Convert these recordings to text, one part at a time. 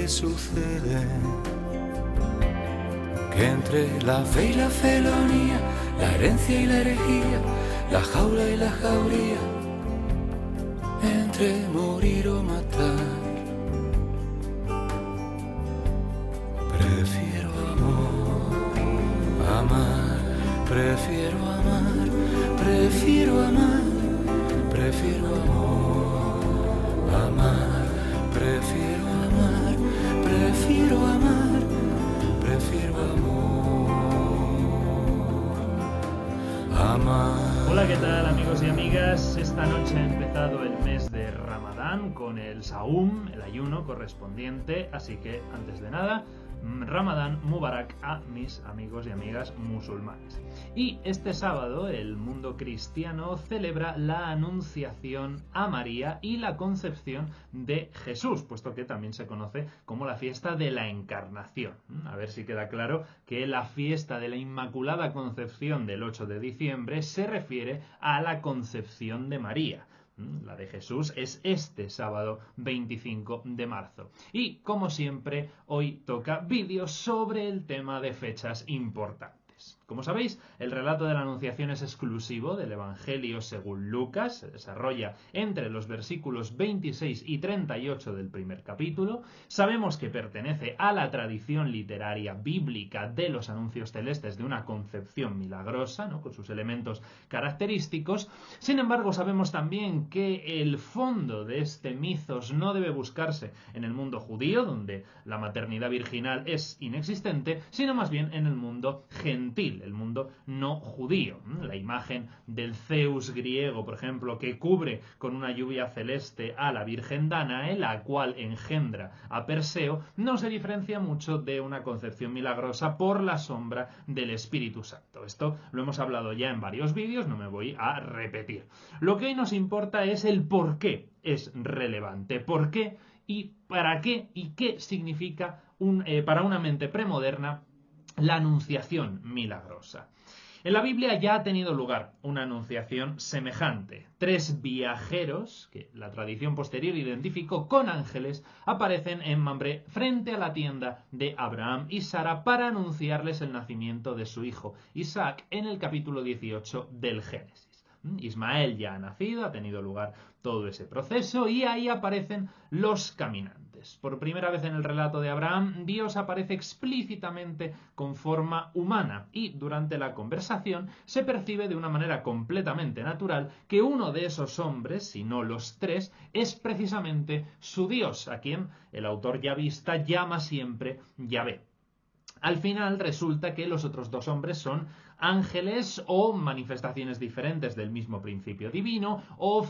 que sucede, que entre la fe y la felonía, la herencia y la herejía, la jaula y la jauría, entre morir o matar, prefiero amar, prefiero amar, prefiero amar, prefiero amar, prefiero amar, prefiero amar, prefiero amar. Hola, ¿qué tal, amigos y amigas? Esta noche ha empezado el mes de Ramadán con el Saum, el ayuno correspondiente, así que antes de nada, Ramadán Mubarak a mis amigos y amigas musulmanes. Y este sábado el mundo cristiano celebra la anunciación a María y la concepción de Jesús, puesto que también se conoce como la fiesta de la Encarnación. A ver si queda claro que la fiesta de la Inmaculada Concepción del 8 de diciembre se refiere a la concepción de María. La de Jesús es este sábado 25 de marzo. Y, como siempre, hoy toca vídeo sobre el tema de fechas importantes. Como sabéis, el relato de la Anunciación es exclusivo del Evangelio según Lucas, se desarrolla entre los versículos 26 y 38 del primer capítulo. Sabemos que pertenece a la tradición literaria bíblica de los anuncios celestes de una concepción milagrosa, ¿no?, con sus elementos característicos. Sin embargo, sabemos también que el fondo de este mitos no debe buscarse en el mundo judío, donde la maternidad virginal es inexistente, sino más bien en el mundo gentil, el mundo no judío. La imagen del Zeus griego, por ejemplo, que cubre con una lluvia celeste a la Virgen Danae, la cual engendra a Perseo, no se diferencia mucho de una concepción milagrosa por la sombra del Espíritu Santo. Esto lo hemos hablado ya en varios vídeos, no me voy a repetir. Lo que hoy nos importa es el por qué es relevante, por qué y para qué y qué significa para una mente premoderna la anunciación milagrosa. En la Biblia ya ha tenido lugar una anunciación semejante. 3 viajeros, que la tradición posterior identificó con ángeles, aparecen en Mambré frente a la tienda de Abraham y Sara para anunciarles el nacimiento de su hijo Isaac en el capítulo 18 del Génesis. Ismael ya ha nacido, ha tenido lugar todo ese proceso y ahí aparecen los caminantes. Por primera vez en el relato de Abraham, Dios aparece explícitamente con forma humana y durante la conversación se percibe de una manera completamente natural que uno de esos hombres, si no los 3, es precisamente su Dios, a quien el autor yavista llama siempre Yahvé. Al final resulta que los otros 2 hombres son ángeles o manifestaciones diferentes del mismo principio divino o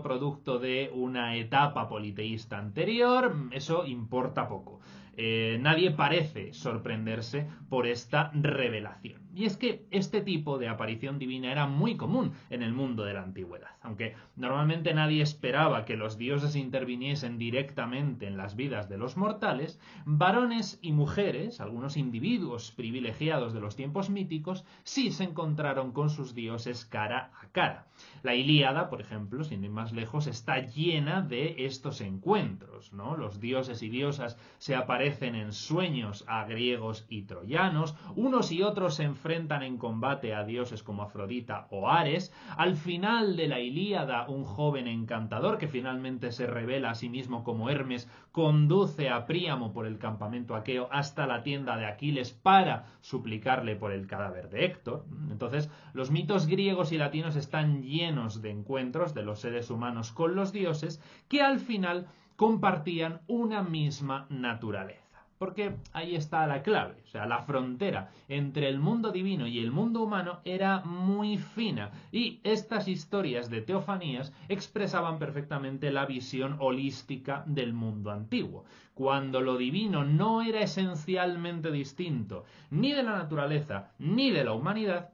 producto de una etapa politeísta anterior. Eso importa poco. Nadie parece sorprenderse por esta revelación. Y es que este tipo de aparición divina era muy común en el mundo de la antigüedad. Aunque normalmente nadie esperaba que los dioses interviniesen directamente en las vidas de los mortales, varones y mujeres, algunos individuos privilegiados de los tiempos míticos, sí se encontraron con sus dioses cara a cara. La Ilíada, por ejemplo, sin ir más lejos, está llena de estos encuentros, ¿no? Los dioses y diosas se aparecen en sueños a griegos y troyanos, unos y otros se enfrentan en combate a dioses como Afrodita o Ares. Al final de la Ilíada, un joven encantador que finalmente se revela a sí mismo como Hermes conduce a Príamo por el campamento aqueo hasta la tienda de Aquiles para suplicarle por el cadáver de Héctor. Entonces, los mitos griegos y latinos están llenos de encuentros de los seres humanos con los dioses que al final compartían una misma naturaleza. Porque ahí está la clave, o sea, la frontera entre el mundo divino y el mundo humano era muy fina y estas historias de teofanías expresaban perfectamente la visión holística del mundo antiguo. Cuando lo divino no era esencialmente distinto ni de la naturaleza ni de la humanidad,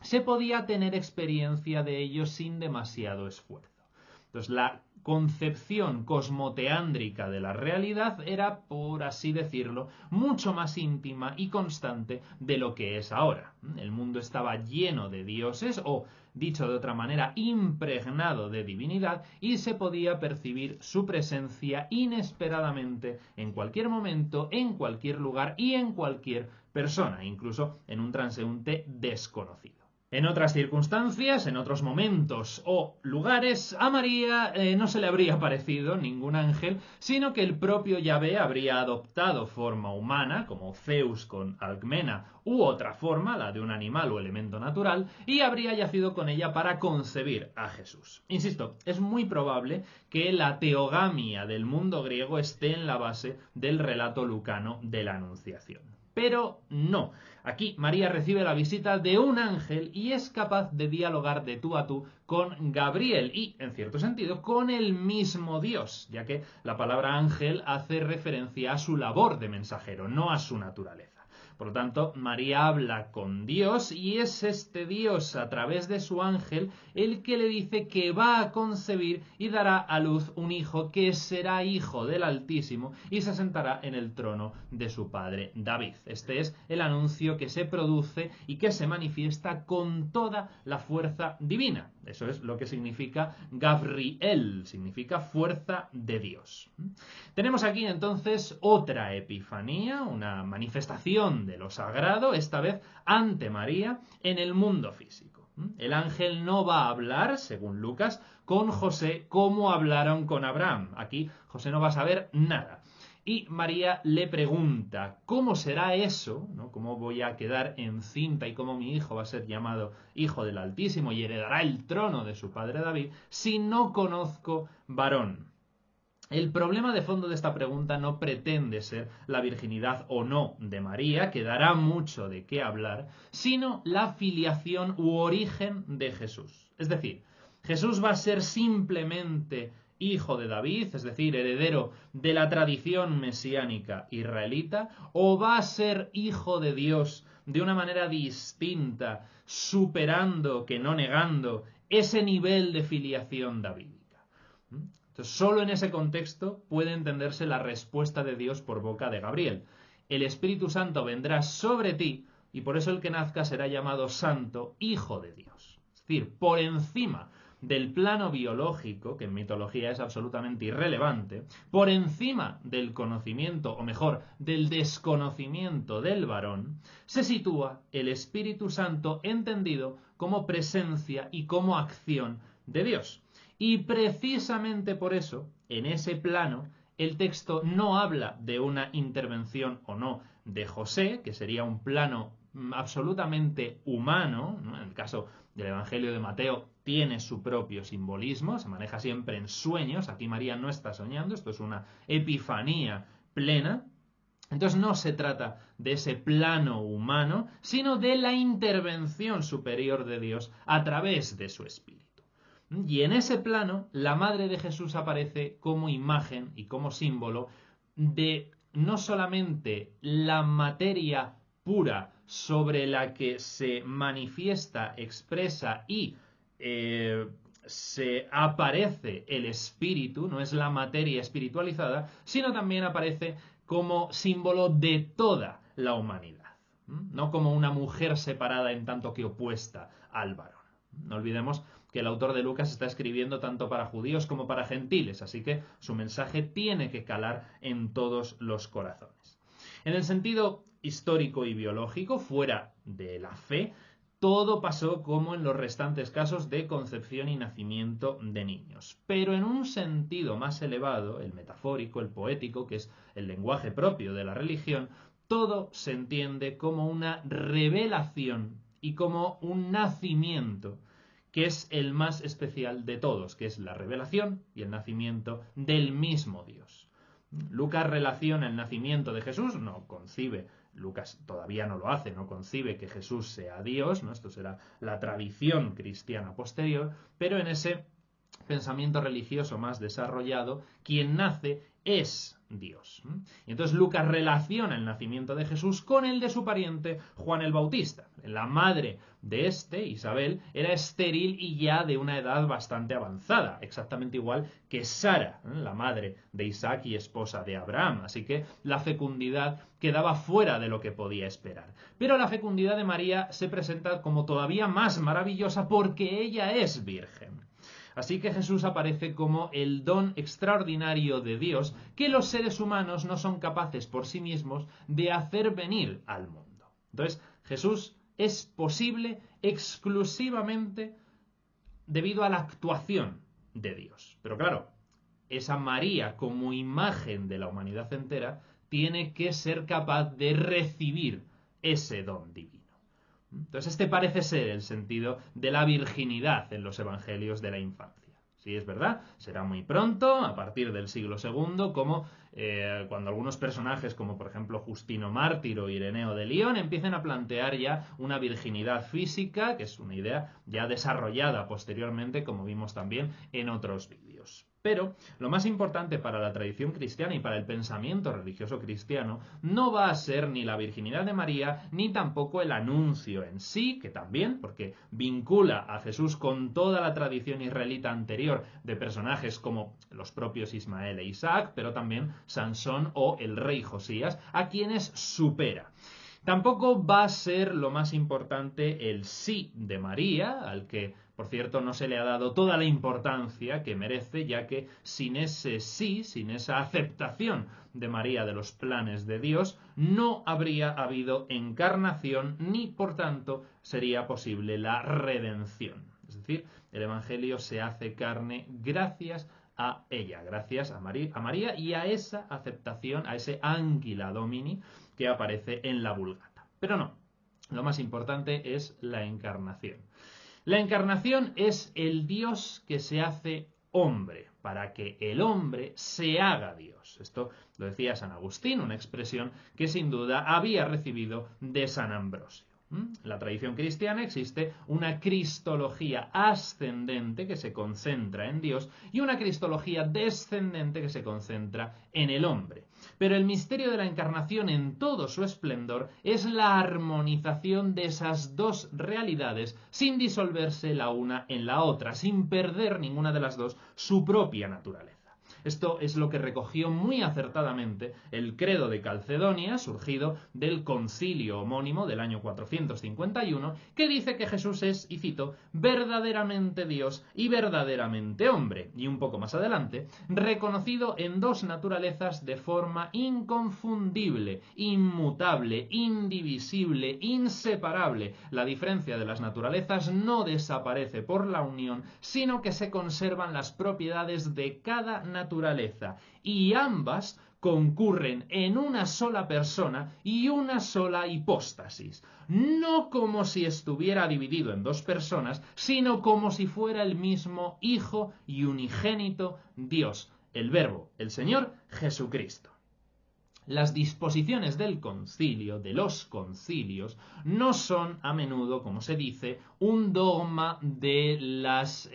se podía tener experiencia de ello sin demasiado esfuerzo. Entonces, concepción cosmoteándrica de la realidad era, por así decirlo, mucho más íntima y constante de lo que es ahora. El mundo estaba lleno de dioses, o, dicho de otra manera, impregnado de divinidad, y se podía percibir su presencia inesperadamente en cualquier momento, en cualquier lugar y en cualquier persona, incluso en un transeúnte desconocido. En otras circunstancias, en otros momentos o lugares, a María no se le habría parecido ningún ángel, sino que el propio Yahvé habría adoptado forma humana, como Zeus con Alcmena, u otra forma, la de un animal o elemento natural, y habría yacido con ella para concebir a Jesús. Insisto, es muy probable que la teogamia del mundo griego esté en la base del relato lucano de la Anunciación. Pero no. Aquí María recibe la visita de un ángel y es capaz de dialogar de tú a tú con Gabriel y, en cierto sentido, con el mismo Dios, ya que la palabra ángel hace referencia a su labor de mensajero, no a su naturaleza. Por lo tanto, María habla con Dios y es este Dios, a través de su ángel, el que le dice que va a concebir y dará a luz un hijo que será hijo del Altísimo y se sentará en el trono de su padre David. Este es el anuncio que se produce y que se manifiesta con toda la fuerza divina. Eso es lo que significa Gabriel, significa fuerza de Dios. Tenemos aquí entonces otra epifanía, una manifestación de lo sagrado, esta vez ante María, en el mundo físico. El ángel no va a hablar, según Lucas, con José como hablaron con Abraham. Aquí José no va a saber nada. Y María le pregunta, ¿cómo será eso? ¿No? ¿Cómo voy a quedar encinta y cómo mi hijo va a ser llamado Hijo del Altísimo y heredará el trono de su padre David si no conozco varón? El problema de fondo de esta pregunta no pretende ser la virginidad o no de María, que dará mucho de qué hablar, sino la filiación u origen de Jesús. Es decir, Jesús va a ser simplemente hijo de David, es decir, heredero de la tradición mesiánica israelita, o va a ser hijo de Dios de una manera distinta, superando, que no negando, ese nivel de filiación davídica. Entonces, solo en ese contexto puede entenderse la respuesta de Dios por boca de Gabriel. El Espíritu Santo vendrá sobre ti y por eso el que nazca será llamado Santo, Hijo de Dios. Es decir, por encima del plano biológico, que en mitología es absolutamente irrelevante, por encima del conocimiento, o mejor, del desconocimiento del varón, se sitúa el Espíritu Santo entendido como presencia y como acción de Dios. Y precisamente por eso, en ese plano, el texto no habla de una intervención o no de José, que sería un plano absolutamente humano, ¿no? En el caso del Evangelio de Mateo tiene su propio simbolismo, se maneja siempre en sueños, aquí María no está soñando, esto es una epifanía plena. Entonces no se trata de ese plano humano, sino de la intervención superior de Dios a través de su Espíritu. Y en ese plano, la Madre de Jesús aparece como imagen y como símbolo de no solamente la materia pura sobre la que se manifiesta, expresa y se aparece el espíritu, no es la materia espiritualizada, sino también aparece como símbolo de toda la humanidad, no como una mujer separada en tanto que opuesta al varón. No olvidemos que el autor de Lucas está escribiendo tanto para judíos como para gentiles, así que su mensaje tiene que calar en todos los corazones. En el sentido histórico y biológico, fuera de la fe, todo pasó como en los restantes casos de concepción y nacimiento de niños. Pero en un sentido más elevado, el metafórico, el poético, que es el lenguaje propio de la religión, todo se entiende como una revelación y como un nacimiento, que es el más especial de todos, que es la revelación y el nacimiento del mismo Dios. Lucas relaciona el nacimiento de Jesús, no concibe, Lucas todavía no lo hace, no concibe que Jesús sea Dios, ¿no? Esto será la tradición cristiana posterior, pero en ese pensamiento religioso más desarrollado, quien nace es Dios. Y entonces Lucas relaciona el nacimiento de Jesús con el de su pariente Juan el Bautista. La madre de Isabel, era estéril y ya de una edad bastante avanzada, exactamente igual que Sara, la madre de Isaac y esposa de Abraham. Así que la fecundidad quedaba fuera de lo que podía esperar. Pero la fecundidad de María se presenta como todavía más maravillosa porque ella es virgen. Así que Jesús aparece como el don extraordinario de Dios que los seres humanos no son capaces por sí mismos de hacer venir al mundo. Entonces, Jesús es posible exclusivamente debido a la actuación de Dios. Pero claro, esa María como imagen de la humanidad entera tiene que ser capaz de recibir ese don divino. Entonces este parece ser el sentido de la virginidad en los evangelios de la infancia. Sí, es verdad, será muy pronto, a partir del siglo II, como cuando algunos personajes, como por ejemplo Justino Mártir o Ireneo de León, empiecen a plantear ya una virginidad física, que es una idea ya desarrollada posteriormente, como vimos también en otros vídeos. Pero lo más importante para la tradición cristiana y para el pensamiento religioso cristiano no va a ser ni la virginidad de María, ni tampoco el anuncio en sí, que también, porque vincula a Jesús con toda la tradición israelita anterior de personajes como los propios Ismael e Isaac, pero también Sansón o el rey Josías, a quienes supera. Tampoco va a ser lo más importante el sí de María, al que, por cierto, no se le ha dado toda la importancia que merece, ya que sin ese sí, sin esa aceptación de María de los planes de Dios, no habría habido encarnación ni, por tanto, sería posible la redención. Es decir, el Evangelio se hace carne gracias a ella, gracias a María y a esa aceptación, a ese Anguila Domini que aparece en la Vulgata. Pero no, lo más importante es la encarnación. La encarnación es el Dios que se hace hombre, para que el hombre se haga Dios. Esto lo decía San Agustín, una expresión que sin duda había recibido de San Ambrosio. En la tradición cristiana existe una cristología ascendente que se concentra en Dios y una cristología descendente que se concentra en el hombre. Pero el misterio de la encarnación en todo su esplendor es la armonización de esas dos realidades sin disolverse la una en la otra, sin perder ninguna de las dos su propia naturaleza. Esto es lo que recogió muy acertadamente el credo de Calcedonia, surgido del concilio homónimo del año 451, que dice que Jesús es, y cito, verdaderamente Dios y verdaderamente hombre, y un poco más adelante, reconocido en dos naturalezas de forma inconfundible, inmutable, indivisible, inseparable. La diferencia de las naturalezas no desaparece por la unión, sino que se conservan las propiedades de cada naturaleza y ambas concurren en una sola persona y una sola hipóstasis, no como si estuviera dividido en dos personas, sino como si fuera el mismo Hijo y unigénito Dios, el Verbo, el Señor Jesucristo. Las disposiciones del concilio, de los concilios, no son a menudo, como se dice, un dogma de las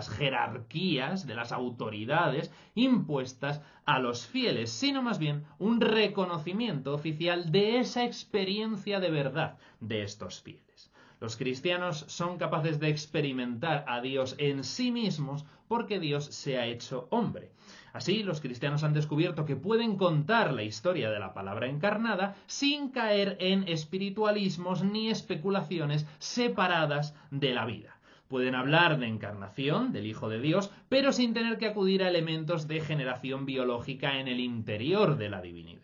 jerarquías, de las autoridades impuestas a los fieles, sino más bien un reconocimiento oficial de esa experiencia de verdad de estos fieles. Los cristianos son capaces de experimentar a Dios en sí mismos porque Dios se ha hecho hombre. Así, los cristianos han descubierto que pueden contar la historia de la palabra encarnada sin caer en espiritualismos ni especulaciones separadas de la vida. Pueden hablar de encarnación del Hijo de Dios, pero sin tener que acudir a elementos de generación biológica en el interior de la divinidad.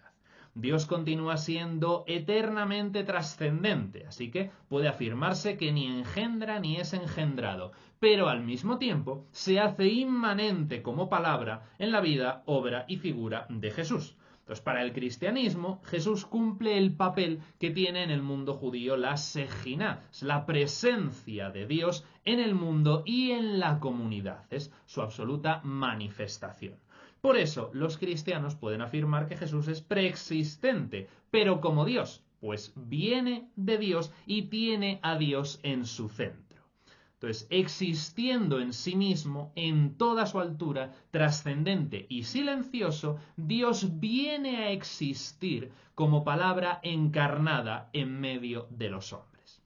Dios continúa siendo eternamente trascendente, así que puede afirmarse que ni engendra ni es engendrado, pero al mismo tiempo se hace inmanente como palabra en la vida, obra y figura de Jesús. Entonces, para el cristianismo, Jesús cumple el papel que tiene en el mundo judío la Sejina, la presencia de Dios en el mundo y en la comunidad, es su absoluta manifestación. Por eso, los cristianos pueden afirmar que Jesús es preexistente, pero como Dios, pues viene de Dios y tiene a Dios en su centro. Entonces, existiendo en sí mismo, en toda su altura, trascendente y silencioso, Dios viene a existir como palabra encarnada en medio de los hombres.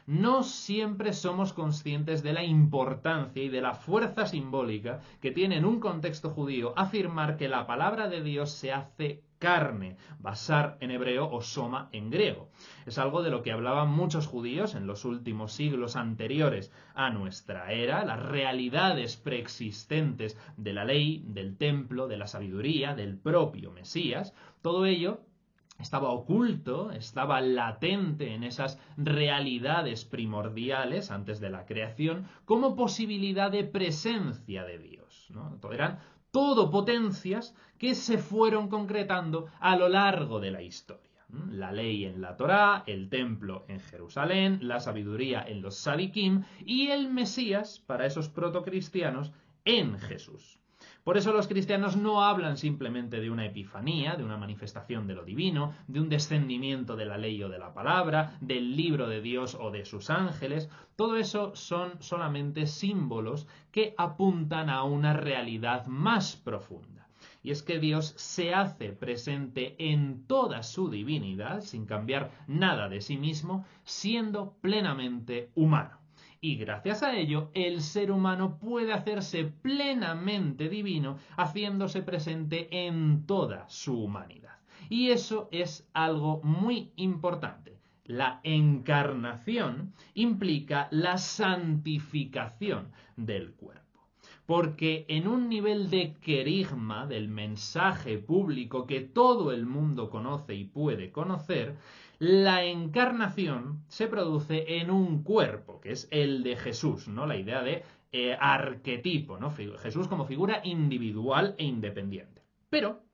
No siempre somos conscientes de la importancia y de la fuerza simbólica que tiene en un contexto judío afirmar que la palabra de Dios se hace carne, basar en hebreo o soma en griego. Es algo de lo que hablaban muchos judíos en los últimos siglos anteriores a nuestra era, las realidades preexistentes de la ley, del templo, de la sabiduría, del propio Mesías. Todo ello estaba oculto, estaba latente en esas realidades primordiales antes de la creación como posibilidad de presencia de Dios, ¿no? Eran todo potencias que se fueron concretando a lo largo de la historia. La ley en la Torá, el templo en Jerusalén, la sabiduría en los Sadikim y el Mesías, para esos protocristianos, en Jesús. Por eso los cristianos no hablan simplemente de una epifanía, de una manifestación de lo divino, de un descendimiento de la ley o de la palabra, del libro de Dios o de sus ángeles. Todo eso son solamente símbolos que apuntan a una realidad más profunda. Y es que Dios se hace presente en toda su divinidad, sin cambiar nada de sí mismo, siendo plenamente humano. Y gracias a ello, el ser humano puede hacerse plenamente divino, haciéndose presente en toda su humanidad. Y eso es algo muy importante. La encarnación implica la santificación del cuerpo. Porque en un nivel de querigma, del mensaje público que todo el mundo conoce y puede conocer, la encarnación se produce en un cuerpo, que es el de Jesús, ¿no? La idea de arquetipo, ¿no? Jesús como figura individual e independiente. Pero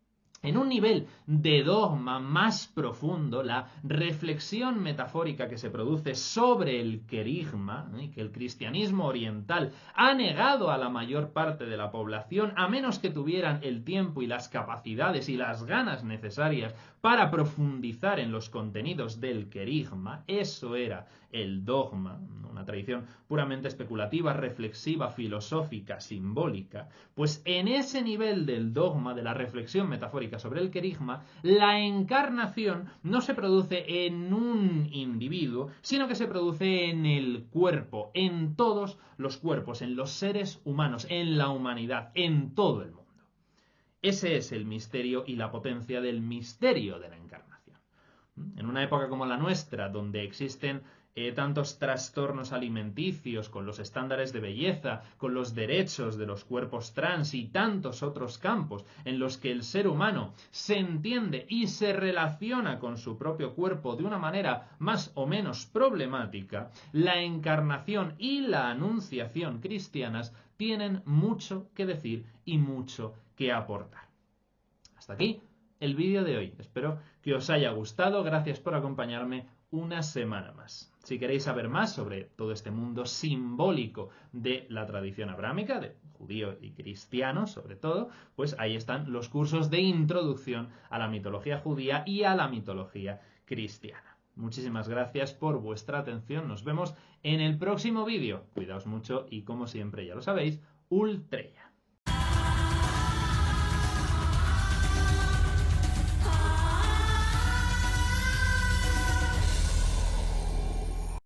en un nivel de dogma más profundo, la reflexión metafórica que se produce sobre el querigma, y que el cristianismo oriental ha negado a la mayor parte de la población, a menos que tuvieran el tiempo y las capacidades y las ganas necesarias para profundizar en los contenidos del querigma. Eso era el dogma, una tradición puramente especulativa, reflexiva, filosófica, simbólica. Pues en ese nivel del dogma, de la reflexión metafórica sobre el querigma, la encarnación no se produce en un individuo, sino que se produce en el cuerpo, en todos los cuerpos, en los seres humanos, en la humanidad, en todo el mundo. Ese es el misterio y la potencia del misterio de la encarnación. En una época como la nuestra, donde existen tantos trastornos alimenticios, con los estándares de belleza, con los derechos de los cuerpos trans y tantos otros campos en los que el ser humano se entiende y se relaciona con su propio cuerpo de una manera más o menos problemática, la encarnación y la anunciación cristianas tienen mucho que decir y mucho que aportar. Hasta aquí el vídeo de hoy. Espero que os haya gustado. Gracias por acompañarme una semana más. Si queréis saber más sobre todo este mundo simbólico de la tradición abrámica, de judío y cristiano sobre todo, pues ahí están los cursos de introducción a la mitología judía y a la mitología cristiana. Muchísimas gracias por vuestra atención. Nos vemos en el próximo vídeo. Cuidaos mucho y, como siempre, ya lo sabéis, Ultreya.